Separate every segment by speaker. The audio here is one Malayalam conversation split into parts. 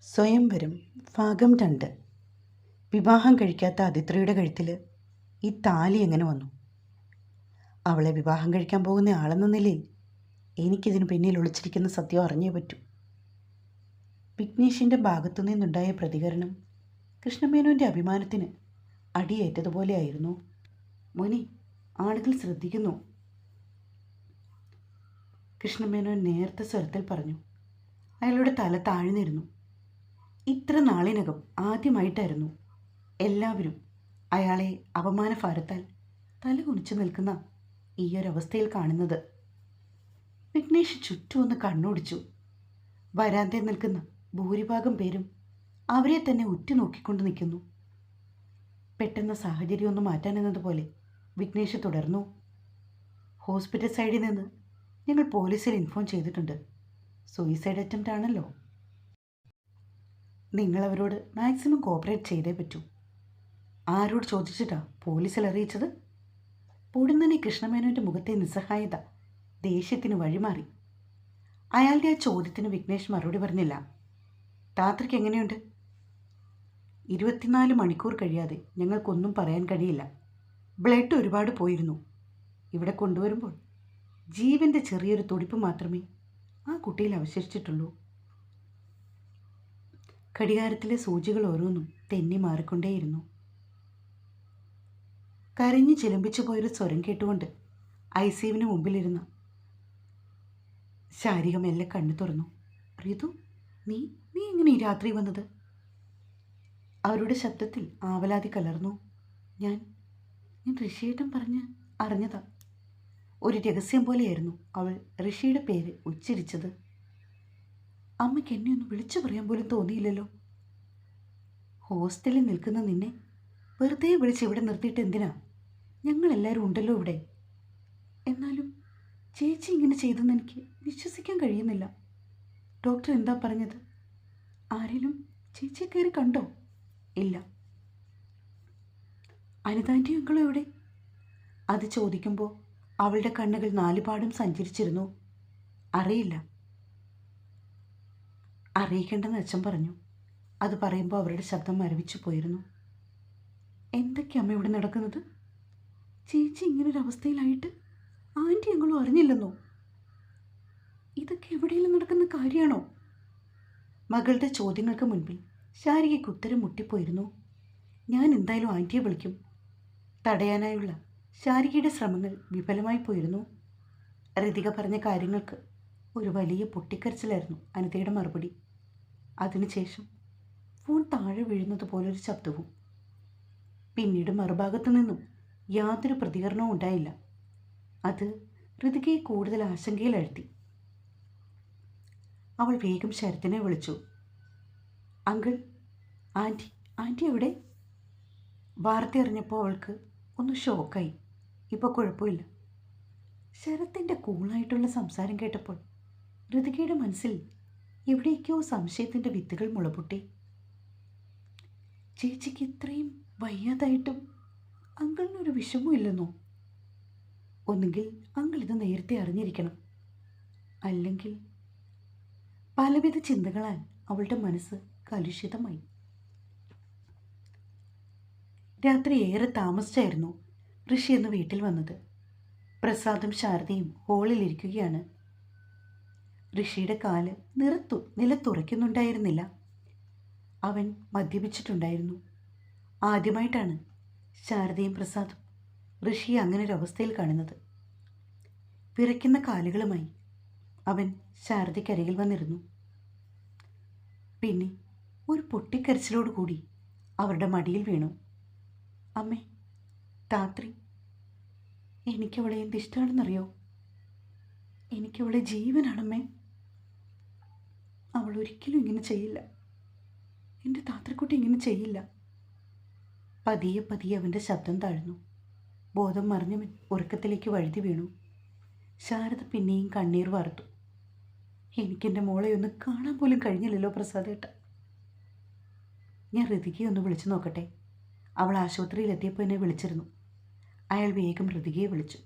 Speaker 1: സ്വയംവരം ഭാഗം 2. വിവാഹം കഴിക്കാത്ത അതിത്രയുടെ കഴുത്തിൽ ഈ താലി എങ്ങനെ വന്നു? അവളെ വിവാഹം കഴിക്കാൻ പോകുന്ന ആളെന്ന നിലയിൽ എനിക്കിതിന് പിന്നിൽ ഒളിച്ചിരിക്കുന്ന സത്യം അറിഞ്ഞേ പറ്റൂ. വിഘ്നേഷിൻ്റെ ഭാഗത്തു നിന്നുണ്ടായ പ്രതികരണം കൃഷ്ണമേനോൻ്റെ അഭിമാനത്തിന് അടിയേറ്റതുപോലെയായിരുന്നു. മോനെ, ആളുകൾ ശ്രദ്ധിക്കുന്നു, കൃഷ്ണമേനോൻ നേർത്ത സ്വരത്തിൽ പറഞ്ഞു. അയാളുടെ തല താഴ്ന്നിരുന്നു. ഇത്ര നാളിനകം ആദ്യമായിട്ടായിരുന്നു എല്ലാവരും അയാളെ അപമാനഭാരത്താൽ തല കുനിച്ചു നിൽക്കുന്ന ഈയൊരവസ്ഥയിൽ കാണുന്നത്. വിഘ്നേഷ് ചുറ്റും ഒന്ന് കണ്ണോടിച്ചു. വരാന്തയിൽ നിൽക്കുന്ന ഭൂരിഭാഗം പേരും അവരെ തന്നെ ഉറ്റുനോക്കിക്കൊണ്ട് നിൽക്കുന്നു. പെട്ടെന്ന് സാഹചര്യം ഒന്ന് മാറ്റാനെന്നതുപോലെ വിഘ്നേഷ് തുടർന്നു. ഹോസ്പിറ്റൽ സൈഡിൽ നിന്ന് ഞങ്ങൾ പോലീസിൽ ഇൻഫോം ചെയ്തിട്ടുണ്ട്. സൂയിസൈഡ് അറ്റംപ്റ്റ് ആണല്ലോ. നിങ്ങളവരോട് മാക്സിമം കോപ്പറേറ്റ് ചെയ്തേ പറ്റൂ. ആരോട് ചോദിച്ചിട്ടാ പോലീസിൽ അറിയിച്ചത്? പൊടുന്നനെ കൃഷ്ണമേനോൻ്റെ മുഖത്തെ നിസ്സഹായത ദേഷ്യത്തിന് വഴിമാറി. അയാളുടെ ആ ചോദ്യത്തിന് വിഘ്നേഷ് മറുപടി പറഞ്ഞില്ല. താത്രയ്ക്ക് എങ്ങനെയുണ്ട്? 24 മണിക്കൂർ കഴിയാതെ ഞങ്ങൾക്കൊന്നും പറയാൻ കഴിയില്ല. ബ്ലഡ് ഒരുപാട് പോയിരുന്നു. ഇവിടെ കൊണ്ടുവരുമ്പോൾ ജീവൻ്റെ ചെറിയൊരു തുടിപ്പ് മാത്രമേ ആ കുട്ടിയിൽ അവശേഷിച്ചിട്ടുള്ളൂ. ഘടികാരത്തിലെ സൂചികൾ ഓരോന്നും തെന്നി മാറിക്കൊണ്ടേയിരുന്നു. കരഞ്ഞു ചിലമ്പിച്ചു പോയൊരു സ്വരം കേട്ടുകൊണ്ട് ഐസിയുവിന് മുമ്പിലിരുന്ന ശാരിക മെല്ലെ കണ്ണു തുറന്നു. റിതു, നീ എങ്ങനെ ഈ രാത്രി വന്നത്? അവരുടെ ശബ്ദത്തിൽ ആവലാതി കലർന്നു. ഞാൻ ഋഷിയേട്ടൻ പറഞ്ഞ് അറിഞ്ഞതാ. ഒരു രഹസ്യം പോലെയായിരുന്നു അവൾ ഋഷിയുടെ പേര് ഉച്ചരിച്ചത്. അമ്മയ്ക്ക് എന്നെ ഒന്ന് വിളിച്ചു പറയാൻ പോലും തോന്നിയില്ലല്ലോ. ഹോസ്റ്റലിൽ നിൽക്കുന്ന നിന്നെ വെറുതെ വിളിച്ച് ഇവിടെ നിർത്തിയിട്ട് എന്തിനാ? ഞങ്ങളെല്ലാവരും ഉണ്ടല്ലോ ഇവിടെ. എന്നാലും ചേച്ചി ഇങ്ങനെ ചെയ്തെന്ന് എനിക്ക് വിശ്വസിക്കാൻ കഴിയുന്നില്ല. ഡോക്ടർ എന്താ പറഞ്ഞത്? ആരെങ്കിലും ചേച്ചിയെ കയറി കണ്ടോ? ഇല്ല. അനിതാൻ്റെ അങ്കിളും എവിടെ? അത് ചോദിക്കുമ്പോൾ അവളുടെ കണ്ണുകൾ നാലുപാടും സഞ്ചരിച്ചിരുന്നു. അറിയില്ല. അറിയിക്കേണ്ടെന്ന് അച്ഛൻ പറഞ്ഞു. അത് പറയുമ്പോൾ അവരുടെ ശബ്ദം മരവിച്ചു പോയിരുന്നു. എന്തൊക്കെയാ അമ്മ ഇവിടെ നടക്കുന്നത്? ചേച്ചി ഇങ്ങനൊരവസ്ഥയിലായിട്ട് ആൻറ്റി ഞങ്ങളും അറിഞ്ഞില്ലെന്നോ? ഇതൊക്കെ എവിടെയെങ്കിലും നടക്കുന്ന കാര്യമാണോ? മകളുടെ ചോദ്യങ്ങൾക്ക് മുൻപിൽ ശാരികയ്ക്ക് ഉത്തരം മുട്ടിപ്പോയിരുന്നു. ഞാൻ എന്തായാലും ആൻറ്റിയെ വിളിക്കും. തടയാനായുള്ള ശാരികയുടെ ശ്രമങ്ങൾ വിഫലമായി പോയിരുന്നു. ഋതിക പറഞ്ഞ കാര്യങ്ങൾക്ക് ഒരു വലിയ പൊട്ടിക്കരച്ചിലായിരുന്നു അനിതയുടെ മറുപടി. അതിനുശേഷം ഫോൺ താഴെ വീഴുന്നത് പോലൊരു ശബ്ദവും. പിന്നീട് മറുഭാഗത്തു നിന്നും യാതൊരു പ്രതികരണവും ഉണ്ടായില്ല. അത് ഋതികയെ കൂടുതൽ ആശങ്കയിലാഴ്ത്തി. അവൾ വേഗം ശരത്തിനെ വിളിച്ചു. അങ്കിൾ, ആൻറ്റി എവിടെ? വാർത്ത അറിഞ്ഞപ്പോൾ അവൾക്ക് ഒന്ന് ഷോക്കായി. ഇപ്പോൾ കുഴപ്പമില്ല. ശരത്തിൻ്റെ കൂളായിട്ടുള്ള സംസാരം കേട്ടപ്പോൾ ഋതികയുടെ മനസ്സിൽ എവിടേക്കോ സംശയത്തിൻ്റെ വിത്തുകൾ മുളപൊട്ടി. ചേച്ചിക്ക് ഇത്രയും വയ്യാതായിട്ടും അങ്കിളിനൊരു വിഷമവും ഇല്ലെന്നോ? ഒന്നുകിൽ അങ്കിൾ ഇത് നേരത്തെ അറിഞ്ഞിരിക്കണം. അല്ലെങ്കിൽ പലവിധ ചിന്തകളാൽ അവളുടെ മനസ്സ് കലുഷിതമായി. രാത്രി ഏറെ താമസിച്ചായിരുന്നു ഋഷി എന്ന് വീട്ടിൽ വന്നത്. പ്രസാദും ശാരദയും ഹോളിലിരിക്കുകയാണ്. ഋഷിയുടെ കാല് നിലത്തുറയ്ക്കുന്നുണ്ടായിരുന്നില്ല. അവൻ മദ്യപിച്ചിട്ടുണ്ടായിരുന്നു. ആദ്യമായിട്ടാണ് ശാരദയും പ്രസാദും ഋഷിയെ അങ്ങനൊരവസ്ഥയിൽ കാണുന്നത്. വിറയ്ക്കുന്ന കാലുകളുമായി അവൻ ശാരദയ്ക്കരികിൽ വന്നിരുന്നു. പിന്നെ ഒരു പൊട്ടിക്കരച്ചിലോടുകൂടി അവരുടെ മടിയിൽ വീണു. അമ്മേ, താത്രി, എനിക്കവളെ എന്തിഷ്ടമാണെന്നറിയോ? എനിക്കവളെ ജീവനാണമ്മേ. അവൾ ഒരിക്കലും ഇങ്ങനെ ചെയ്യില്ല. എൻ്റെ താത്രക്കുട്ടി ഇങ്ങനെ ചെയ്യില്ല. പതിയെ പതിയെ അവൻ്റെ ശബ്ദം താഴ്ന്നു. ബോധം മറിഞ്ഞവൻ ഉറക്കത്തിലേക്ക് വഴുതി വീണു. ശാരദ പിന്നെയും കണ്ണീർ വാർത്തു. എനിക്കെൻ്റെ മോളെ ഒന്ന് കാണാൻ പോലും കഴിഞ്ഞില്ലല്ലോ പ്രസാദേട്ട. ഞാൻ ഋതികയെ ഒന്ന് വിളിച്ചു നോക്കട്ടെ. അവൾ ആശുപത്രിയിലെത്തിയപ്പോൾ എന്നെ വിളിച്ചിരുന്നു. അയാൾ വേഗം ഋതികയെ വിളിച്ചു.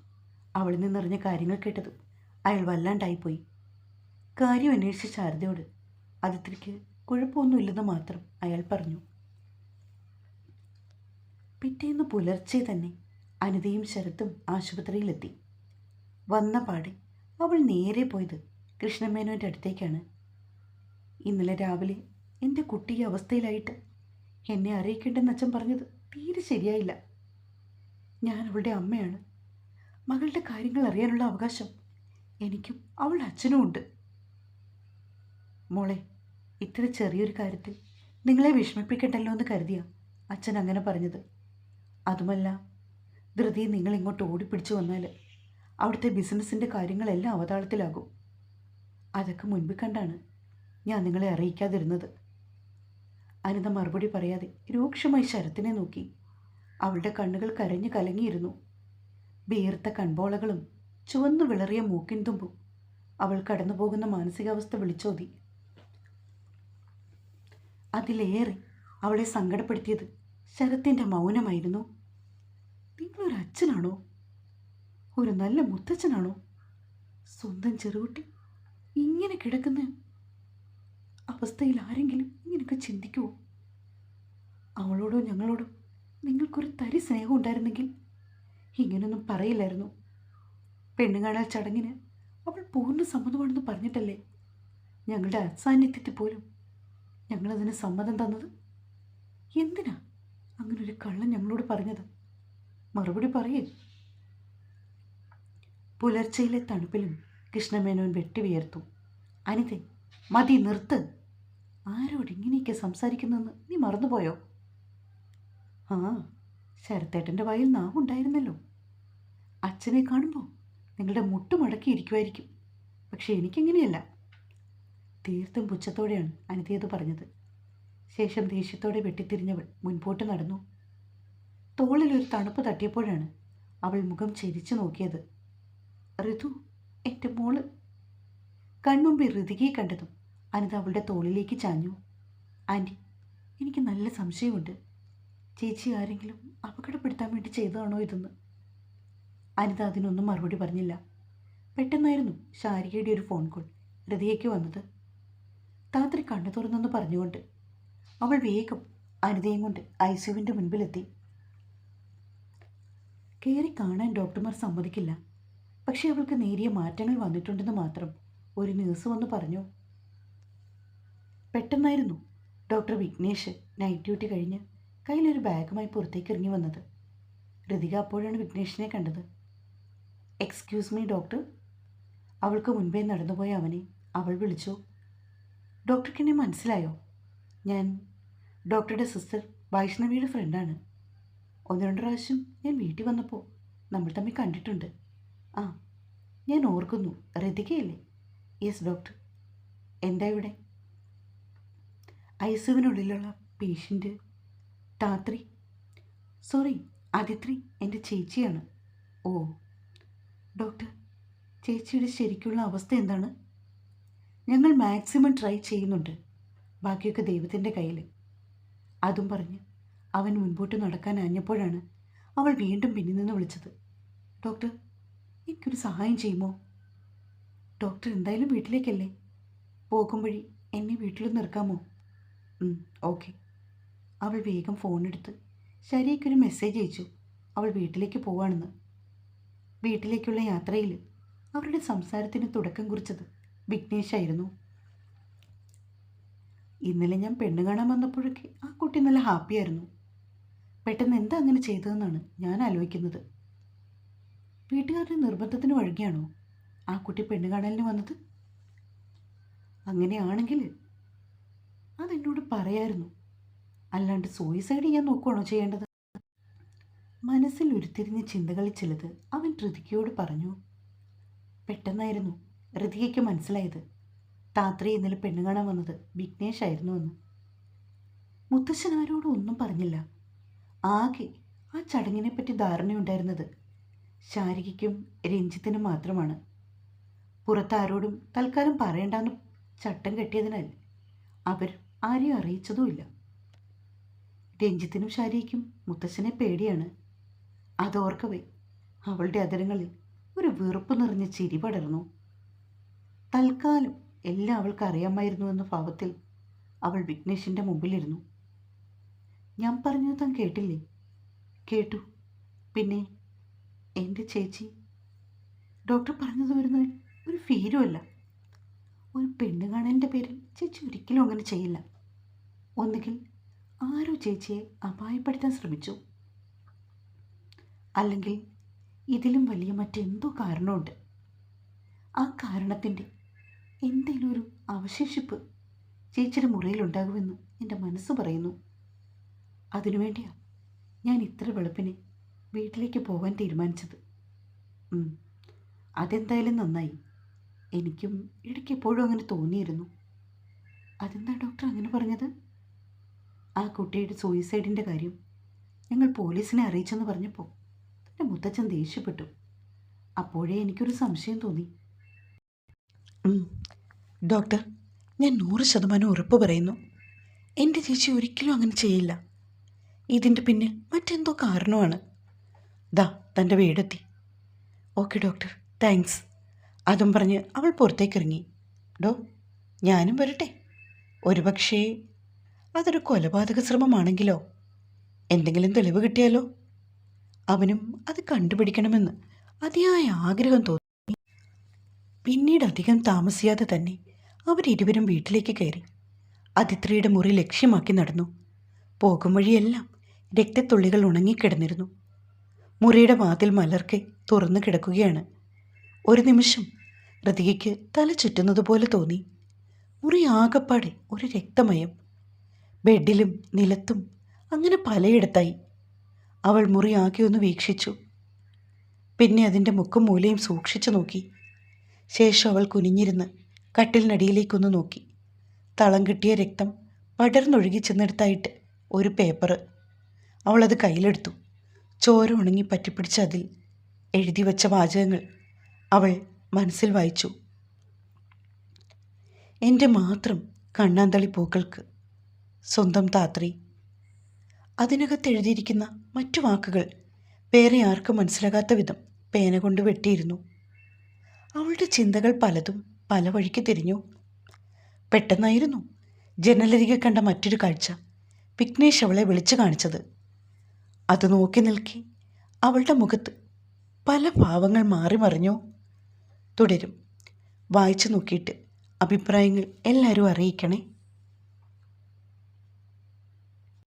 Speaker 1: അവളിൽ നിന്നറിഞ്ഞ കാര്യങ്ങൾ കേട്ടതും അയാൾ വല്ലാണ്ടായിപ്പോയി. കാര്യം അന്വേഷിച്ച ശാരദയോട് അതിത്രയ്ക്ക് കുഴപ്പമൊന്നുമില്ലെന്ന് മാത്രം അയാൾ പറഞ്ഞു. പിറ്റേന്ന് പുലർച്ചെ തന്നെ അനിതയും ശരത്തും ആശുപത്രിയിലെത്തി. വന്ന പാടെ അവൾ നേരെ പോയത് കൃഷ്ണമേനോൻ്റെ അടുത്തേക്കാണ്. ഇന്നലെ രാവിലെ എൻ്റെ കുട്ടി ഈ അവസ്ഥയിലായിട്ട് എന്നെ അറിയിക്കേണ്ടെന്ന് അച്ഛൻ പറഞ്ഞത് തീരെ ശരിയായില്ല. ഞാൻ അവളുടെ അമ്മയാണ്. മകളുടെ കാര്യങ്ങൾ അറിയാനുള്ള അവകാശം എനിക്കും അവളുടെ അച്ഛനും ഉണ്ട്. മോളെ, ഇത്ര ചെറിയൊരു കാര്യത്തിൽ നിങ്ങളെ വിഷമിപ്പിക്കണ്ടല്ലോ എന്ന് കരുതിയ അച്ഛൻ അങ്ങനെ പറഞ്ഞത്. അതുമല്ല, ധൃതി നിങ്ങൾ ഇങ്ങോട്ട് ഓടിപ്പിടിച്ചു വന്നാൽ അവിടുത്തെ ബിസിനസ്സിൻ്റെ കാര്യങ്ങളെല്ലാം അവതാളത്തിലാകും. അതൊക്കെ മുൻപ് കണ്ടാണ് ഞാൻ നിങ്ങളെ അറിയിക്കാതിരുന്നത്. അനിത മറുപടി പറയാതെ രൂക്ഷമായി ശരത്തിനെ നോക്കി. അവളുടെ കണ്ണുകൾ കരഞ്ഞു കലങ്ങിയിരുന്നു. വീർത്ത കൺപോളകളും ചുവന്നു വിളറിയ മൂക്കിൻ തുമ്പും അവൾ കടന്നു പോകുന്ന മാനസികാവസ്ഥ വിളിച്ചോതി. അതിലേറെ അവളെ സങ്കടപ്പെടുത്തിയത് ശരത്തിൻ്റെ മൗനമായിരുന്നു. നിങ്ങളൊരു അച്ഛനാണോ? ഒരു നല്ല മുത്തച്ഛനാണോ? സ്വന്തം ചെറുകുട്ടി ഇങ്ങനെ കിടക്കുന്ന അവസ്ഥയിൽ ആരെങ്കിലും ഇങ്ങനെയൊക്കെ ചിന്തിക്കുമോ? അവളോടോ ഞങ്ങളോടോ നിങ്ങൾക്കൊരു തരി സ്നേഹം ഉണ്ടായിരുന്നെങ്കിൽ ഇങ്ങനെയൊന്നും പറയില്ലായിരുന്നു. പെണ്ണുകാണാൽ ചടങ്ങിന് അവൾ പൂർണ്ണ സമ്മതമാണെന്ന് പറഞ്ഞിട്ടല്ലേ ഞങ്ങളുടെ അസാന്നിധ്യത്തിൽ പോലും ഞങ്ങളതിന് സമ്മതം തന്നത്? എന്തിനാ അങ്ങനൊരു കള്ളം ഞങ്ങളോട് പറഞ്ഞത്? മറുപടി പറയേ. പുലർച്ചയിലെ തണുപ്പിലും കൃഷ്ണമേനോൻ വെട്ടിവിയർത്തു. അനിതേ, മതി, നിർത്ത്. ആരോട് ഇങ്ങനെയൊക്കെ സംസാരിക്കുന്നതെന്ന് നീ മറന്നുപോയോ? ആ, ശരത്തേട്ടൻ്റെ വായിൽ നാവുണ്ടായിരുന്നല്ലോ. അച്ഛനെ കാണുമ്പോൾ നിങ്ങളുടെ മുട്ടുമടക്കിയിരിക്കുമായിരിക്കും. പക്ഷേ എനിക്കെങ്ങനെയല്ല. തീർത്തും പുച്ഛത്തോടെയാണ് അനിതയത് പറഞ്ഞത്. ശേഷം ദേഷ്യത്തോടെ വെട്ടിത്തിരിഞ്ഞവൾ മുൻപോട്ട് നടന്നു. തോളിലൊരു തണുപ്പ് തട്ടിയപ്പോഴാണ് അവൾ മുഖം ചെരിച്ചു നോക്കിയത്. ഋതു, എൻ്റെ മോള്. കൺമുമ്പിൽ ഋതികയെ കണ്ടതും അനിത അവളുടെ തോളിലേക്ക് ചാഞ്ഞു. ആൻറ്റി, എനിക്ക് നല്ല സംശയമുണ്ട്. ചേച്ചി ആരെങ്കിലും അപകടപ്പെടുത്താൻ വേണ്ടി ചെയ്തതാണോ ഇതെന്ന്. അനിത അതിനൊന്നും മറുപടി പറഞ്ഞില്ല. പെട്ടെന്നായിരുന്നു ശാരികയുടെ ഒരു ഫോൺ കോൾ ഋതികയ്ക്ക് വന്നത്. താത്രി കണ്ണു തുറന്നെന്ന് പറഞ്ഞുകൊണ്ട് അവൾ വേഗം അനിതയും കൊണ്ട് ഐസിയുവിൻ്റെ മുൻപിലെത്തി. കയറി കാണാൻ ഡോക്ടർമാർ സമ്മതിക്കില്ല. പക്ഷേ അവൾക്ക് നേരിയ മാറ്റങ്ങൾ വന്നിട്ടുണ്ടെന്ന് മാത്രം ഒരു നേഴ്സ് വന്ന് പറഞ്ഞു. പെട്ടെന്നായിരുന്നു ഡോക്ടർ വിഘ്നേഷ് നൈറ്റ് ഡ്യൂട്ടി കഴിഞ്ഞ് കയ്യിലൊരു ബാഗുമായി പുറത്തേക്ക് ഇറങ്ങി വന്നത്. ഋതിക അപ്പോഴാണ് വിഘ്നേഷിനെ കണ്ടത്. Excuse me doctor. അവൾക്ക് മുൻപേ നടന്നുപോയ അവനെ അവൾ വിളിച്ചു. ഡോക്ടർക്ക് എന്നെ മനസ്സിലായോ? ഞാൻ ഡോക്ടറുടെ സിസ്റ്റർ വൈഷ്ണവിയുടെ ഫ്രണ്ടാണ്. ഒന്ന് രണ്ട് പ്രാവശ്യം ഞാൻ വീട്ടിൽ വന്നപ്പോൾ നമ്മൾ തമ്മിൽ കണ്ടിട്ടുണ്ട്. ആ, ഞാൻ ഓർക്കുന്നു. ഋതികയല്ലേ? Yes doctor. എന്താ ഇവിടെ? ഐസിയുവിനുള്ളിലുള്ള പേഷ്യൻ്റ് താത്രി, സോറി അതിത്രി, എൻ്റെ ചേച്ചിയാണ്. ഓ ഡോക്ടർ, ചേച്ചിയുടെ ശരിക്കുള്ള അവസ്ഥ എന്താണ്? ഞങ്ങൾ മാക്സിമം ട്രൈ ചെയ്യുന്നുണ്ട്. ബാക്കിയൊക്കെ ദൈവത്തിൻ്റെ കയ്യിൽ. അതും പറഞ്ഞ് അവൻ മുൻപോട്ട് നടക്കാൻ ആഞ്ഞപ്പോഴാണ് അവൾ വീണ്ടും പിന്നിൽ നിന്ന് വിളിച്ചത്. ഡോക്ടർ, എനിക്കൊരു സഹായം ചെയ്യുമോ? ഡോക്ടർ എന്തായാലും വീട്ടിലേക്കല്ലേ, പോകും വഴി എന്നെ വീട്ടിൽ നിർക്കാമോ? ഓക്കെ. അവൾ വേഗം ഫോണെടുത്ത് ശരിക്കൊരു മെസ്സേജ് അയച്ചു. അവൾ വീട്ടിലേക്ക് പോവാണെന്ന്. വീട്ടിലേക്കുള്ള യാത്രയിൽ അവരുടെ സംസാരത്തിന് തുടക്കം കുറിച്ചത് വിഘ്നേഷായിരുന്നു. ഇന്നലെ ഞാൻ പെണ്ണ് കാണാൻ വന്നപ്പോഴൊക്കെ ആ കുട്ടി നല്ല ഹാപ്പിയായിരുന്നു. പെട്ടെന്ന് എന്താ അങ്ങനെ ചെയ്തതെന്നാണ് ഞാൻ ആലോചിക്കുന്നത്. വീട്ടുകാരുടെ നിർബന്ധത്തിന് വഴങ്ങിയാണോ ആ കുട്ടി പെണ്ണ് കാണലിന് വന്നത്? അങ്ങനെയാണെങ്കിൽ അതെന്നോട് പറയായിരുന്നു. അല്ലാണ്ട് സൂയിസൈഡ് ചെയ്യാൻ നോക്കുകയാണോ ചെയ്യേണ്ടത്? മനസ്സിൽ ഉരുത്തിരിഞ്ഞ ചിന്തകളിൽ ചിലത് അവൻ ഋതികയോട് പറഞ്ഞു. പെട്ടെന്നായിരുന്നു ഋതികയ്ക്ക് മനസ്സിലായത് താത്രി ഇന്നലെ പെണ്ണ് കാണാൻ വന്നത് വിഘ്നേഷ് ആയിരുന്നു എന്ന്. മുത്തശ്ശൻ ആരോടും ഒന്നും പറഞ്ഞില്ല. ആകെ ആ ചടങ്ങിനെപ്പറ്റി ധാരണയുണ്ടായിരുന്നത് ശാരികയ്ക്കും രഞ്ജിത്തിനും മാത്രമാണ്. പുറത്താരോടും തൽക്കാലം പറയണ്ടെന്ന് ചട്ടം കെട്ടിയതിനാൽ അവർ ആരെയും അറിയിച്ചതുമില്ല. രഞ്ജിത്തിനും ശാരികയ്ക്കും മുത്തശ്ശനെ പേടിയാണ്. അതോർക്കവേ അവളുടെ അതിരങ്ങളിൽ ഒരു വെറുപ്പ് നിറഞ്ഞ ചിരി പടർന്നു. തൽക്കാലം എല്ലാം അവൾക്ക് അറിയാമായിരുന്നു എന്ന ഭാവത്തിൽ അവൾ വിഘ്നേഷിൻ്റെ മുമ്പിലിരുന്നു. ഞാൻ പറഞ്ഞത് താൻ കേട്ടില്ലേ? കേട്ടു. പിന്നെ എൻ്റെ ചേച്ചി ഡോക്ടർ പറഞ്ഞത് വരുന്ന ഒരു ഫീലുമല്ല. ഒരു പെണ്ണ് കാണലിൻ്റെ പേരിൽ ചേച്ചി ഒരിക്കലും അങ്ങനെ ചെയ്യില്ല. ഒന്നുകിൽ ആരോ ചേച്ചിയെ അപായപ്പെടുത്താൻ ശ്രമിച്ചു, അല്ലെങ്കിൽ ഇതിലും വലിയ മറ്റെന്തോ കാരണമുണ്ട്. ആ കാരണത്തിൻ്റെ എന്തെങ്കിലും ഒരു അവശേഷിപ്പ് ചേച്ചിയുടെ മുറിയിലുണ്ടാകുമെന്ന് എൻ്റെ മനസ്സ് പറയുന്നു. അതിനുവേണ്ടിയാണ് ഞാൻ ഇത്ര വെളുപ്പിന് വീട്ടിലേക്ക് പോകാൻ തീരുമാനിച്ചത്. അതെന്തായാലും നന്നായി. എനിക്കും ഇടയ്ക്ക് എപ്പോഴും അങ്ങനെ തോന്നിയിരുന്നു. അതെന്താ ഡോക്ടർ അങ്ങനെ പറഞ്ഞത്? ആ കുട്ടിയുടെ സൂയിസൈഡിൻ്റെ കാര്യം ഞങ്ങൾ പോലീസിനെ അറിയിച്ചെന്ന് പറഞ്ഞപ്പോൾ എൻ്റെ മുത്തച്ഛൻ ദേഷ്യപ്പെട്ടു. അപ്പോഴേ എനിക്കൊരു സംശയം തോന്നി. ഡോക്ടർ, ഞാൻ 100% ഉറപ്പ് പറയുന്നു, എൻ്റെ ചേച്ചി ഒരിക്കലും അങ്ങനെ ചെയ്യില്ല. ഇതിൻ്റെ പിന്നിൽ മറ്റെന്തോ കാരണമാണ്. ദാ തൻ്റെ വീടെത്തി. Okay doctor, thanks. അതും പറഞ്ഞ് അവൾ പുറത്തേക്കിറങ്ങി. ഞാനും വരട്ടെ? ഒരുപക്ഷേ അതൊരു കൊലപാതക ശ്രമമാണെങ്കിലോ? എന്തെങ്കിലും തെളിവ് കിട്ടിയാലോ? അവനും അത് കണ്ടുപിടിക്കണമെന്ന് അതിയായ ആഗ്രഹം തോന്നി. പിന്നീട് അധികം താമസിയാതെ തന്നെ അവരിരുവരും വീട്ടിലേക്ക് കയറി. അതിത്രയുടെ മുറി ലക്ഷ്യമാക്കി നടന്നു. പോകും വഴിയെല്ലാം രക്തത്തുള്ളികൾ ഉണങ്ങിക്കിടന്നിരുന്നു. മുറിയുടെ വാതിൽ മലർക്കെ തുറന്നു കിടക്കുകയാണ്. ഒരു നിമിഷം ഋതികയ്ക്ക് തല ചുറ്റുന്നത് പോലെ തോന്നി. മുറി ആകപ്പാടെ ഒരു രക്തമയം. ബെഡിലും നിലത്തും അങ്ങനെ പലയിടത്തായി. അവൾ മുറി ആകെ ഒന്ന് വീക്ഷിച്ചു. പിന്നെ അതിൻ്റെ മുക്കും മൂലയും സൂക്ഷിച്ചു നോക്കി. ശേഷം അവൾ കുനിഞ്ഞിരുന്ന് കട്ടിലിനടിയിലേക്കൊന്ന് നോക്കി. തളം കിട്ടിയ രക്തം പടർന്നൊഴുകി ചെന്നെടുത്തായിട്ട് ഒരു പേപ്പർ. അവളത് കയ്യിലെടുത്തു. ചോര ഉണങ്ങി പറ്റിപ്പിടിച്ച അതിൽ എഴുതി വച്ച വാചകങ്ങൾ അവൾ മനസ്സിൽ വായിച്ചു. എൻ്റെ മാത്രം കണ്ണാന്തളി പൂക്കൾക്ക് സ്വന്തം താത്രി. അതിനകത്ത് എഴുതിയിരിക്കുന്ന മറ്റു വാക്കുകൾ വേറെ ആർക്കും മനസ്സിലാകാത്ത വിധം പേന കൊണ്ട് വെട്ടിയിരുന്നു. അവളുടെ ചിന്തകൾ പലതും പല വഴിക്ക് തിരിഞ്ഞു. പെട്ടെന്നായിരുന്നു ജനലരികെ കണ്ട മറ്റൊരു കാഴ്ച വിഘ്നേഷ് അവളെ വിളിച്ചു കാണിച്ചത്. അത് നോക്കി നിൽക്കി അവളുടെ മുഖത്ത് പല ഭാവങ്ങൾ മാറി മറിഞ്ഞു. തുടരും. വായിച്ചു നോക്കിയിട്ട് അഭിപ്രായങ്ങൾ എല്ലാവരും അറിയിക്കണേ.